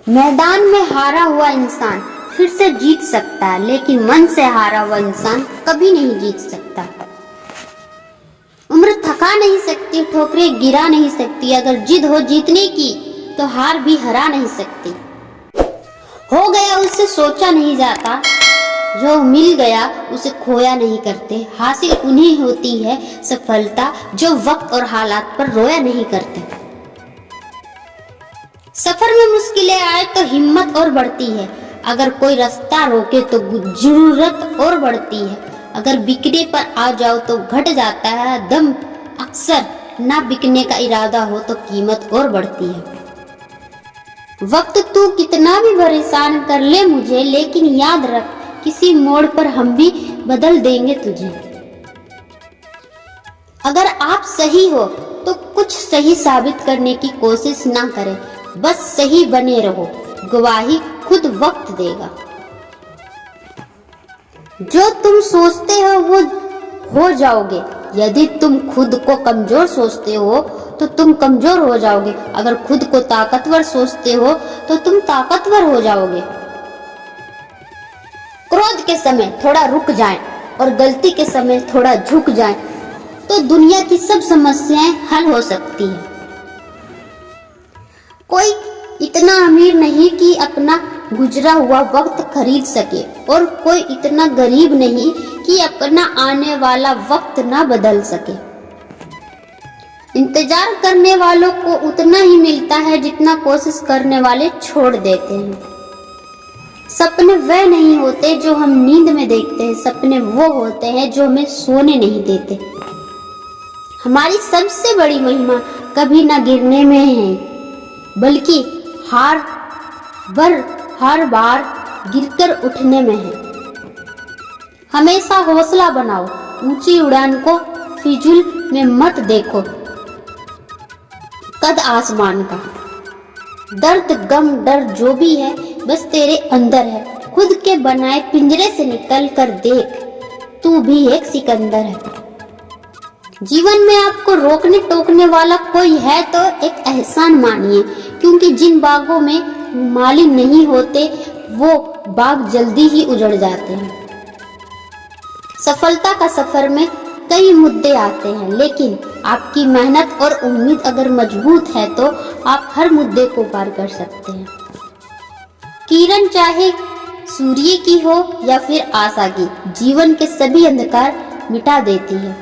मैदान में हारा हुआ इंसान फिर से जीत सकता है, लेकिन मन से हारा हुआ इंसान कभी नहीं जीत सकता। उम्र थका नहीं सकती, ठोकरें गिरा नहीं सकती, अगर जिद हो जीतने की तो हार भी हरा नहीं सकती। हो गया उससे सोचा नहीं जाता, जो मिल गया उसे खोया नहीं करते। हासिल उन्हें होती है सफलता जो वक्त और हालात पर रोया नहीं करते। सफर में मुश्किलें आए तो हिम्मत और बढ़ती है, अगर कोई रास्ता रोके तो जरूरत और बढ़ती है। अगर बिकने पर आ जाओ तो घट जाता है दम, अक्सर ना बिकने का इरादा हो तो कीमत और बढ़ती है। वक्त तू कितना भी परेशान कर ले मुझे, लेकिन याद रख किसी मोड़ पर हम भी बदल देंगे तुझे। अगर आप सही हो तो कुछ सही साबित करने की कोशिश ना करें, बस सही बने रहो, गवाही खुद वक्त देगा। जो तुम सोचते हो वो हो जाओगे, यदि तुम खुद को कमजोर सोचते हो तो तुम कमजोर हो जाओगे, अगर खुद को ताकतवर सोचते हो तो तुम ताकतवर हो जाओगे। क्रोध के समय थोड़ा रुक जाएं और गलती के समय थोड़ा झुक जाएं तो दुनिया की सब समस्याएं हल हो सकती हैं। कोई इतना अमीर नहीं कि अपना गुजरा हुआ वक्त खरीद सके, और कोई इतना गरीब नहीं कि अपना आने वाला वक्त ना बदल सके। इंतजार करने वालों को उतना ही मिलता है जितना कोशिश करने वाले छोड़ देते हैं। सपने वह नहीं होते जो हम नींद में देखते हैं, सपने वो होते हैं जो हमें सोने नहीं देते। हमारी सबसे बड़ी महिमा कभी ना गिरने में है, बल्कि हर बार गिरकर उठने में है। हमेशा हौसला बनाओ, ऊंची उड़ान को फिजूल में मत देखो। कद आसमान का दर्द गम डर जो भी है बस तेरे अंदर है। खुद के बनाए पिंजरे से निकल कर देख, तू भी एक सिकंदर है। जीवन में आपको रोकने टोकने वाला कोई है तो एक एहसान मानिए, क्योंकि जिन बागों में माली नहीं होते वो बाग जल्दी ही उजड़ जाते हैं। सफलता का सफर में कई मुद्दे आते हैं, लेकिन आपकी मेहनत और उम्मीद अगर मजबूत है तो आप हर मुद्दे को पार कर सकते हैं। किरण चाहे सूर्य की हो या फिर आशा की, जीवन के सभी अंधकार मिटा देती है।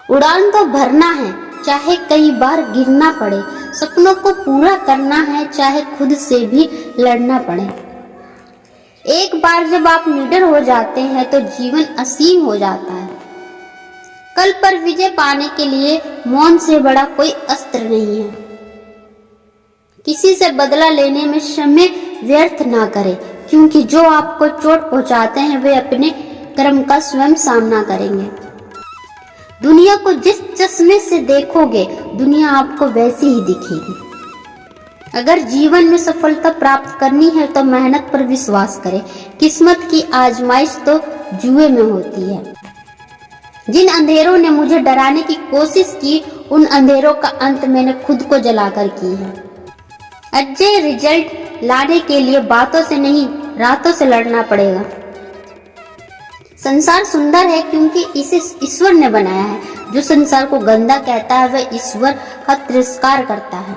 उड़ान तो भरना है, चाहे कई बार गिरना पड़े। सपनों को पूरा करना है, चाहे खुद से भी लड़ना पड़े। एक बार जब आप निडर हो जाते हैं तो जीवन असीम हो जाता है। कल पर विजय पाने के लिए मौन से बड़ा कोई अस्त्र नहीं है। किसी से बदला लेने में समय व्यर्थ ना करें, क्योंकि जो आपको चोट पहुंचाते हैं वे अपने कर्म का स्वयं सामना करेंगे। दुनिया को जिस चश्मे से देखोगे, दुनिया आपको वैसी ही दिखेगी। अगर जीवन में सफलता प्राप्त करनी है तो मेहनत पर विश्वास करें। किस्मत की आजमाइश तो जुए में होती है। जिन अंधेरों ने मुझे डराने की कोशिश की, उन अंधेरों का अंत मैंने खुद को जलाकर की है। अच्छे रिजल्ट लाने के लिए बातों से नहीं, रातों से लड़ना पड़ेगा। संसार सुंदर है क्योंकि इसे ईश्वर ने बनाया है। जो संसार को गंदा कहता है वह ईश्वर का तिरस्कार करता है।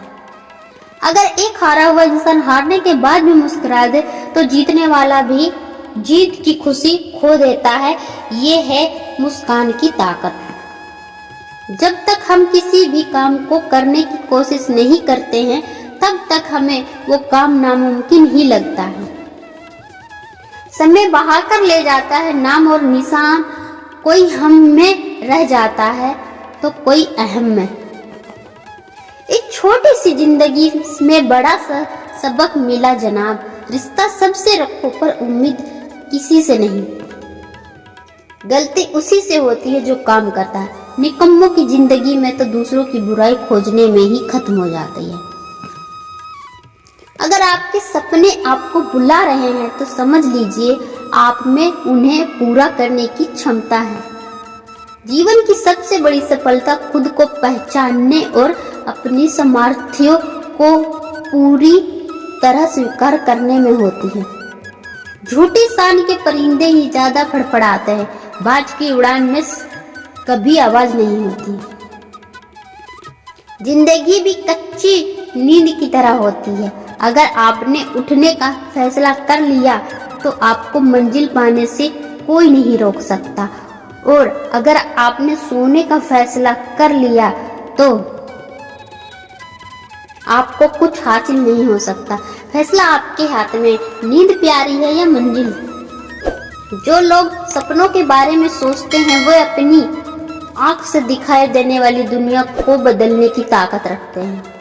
अगर एक हारा हुआ इंसान हारने के बाद भी मुस्कुरा दे तो जीतने वाला भी जीत की खुशी खो देता है। ये है मुस्कान की ताकत। जब तक हम किसी भी काम को करने की कोशिश नहीं करते हैं तब तक हमें वो काम नामुमकिन ही लगता है। समय बहाकर ले जाता है नाम और निशान, कोई हम में रह जाता है तो कोई अहम में। एक छोटी सी जिंदगी में बड़ा सा सबक मिला जनाब, रिश्ता सबसे रखो पर उम्मीद किसी से नहीं। गलती उसी से होती है जो काम करता है। निकम्मों की जिंदगी में तो दूसरों की बुराई खोजने में ही खत्म हो जाती है। अगर आपके सपने आपको बुला रहे हैं तो समझ लीजिए आप में उन्हें पूरा करने की क्षमता है। जीवन की सबसे बड़ी सफलता खुद को पहचानने और अपनी सामर्थ्यों को पूरी तरह स्वीकार करने में होती है। झूठी शान के परिंदे ही ज्यादा फड़फड़ाते हैं, बाज की उड़ान में कभी आवाज नहीं होती। जिंदगी भी कच्ची नींद की तरह होती है, अगर आपने उठने का फैसला कर लिया तो आपको मंजिल पाने से कोई नहीं रोक सकता, और अगर आपने सोने का फैसला कर लिया तो आपको कुछ हासिल नहीं हो सकता। फैसला आपके हाथ में। नींद प्यारी है या मंजिल? जो लोग सपनों के बारे में सोचते हैं वो अपनी आंख से दिखाई देने वाली दुनिया को बदलने की ताकत रखते हैं।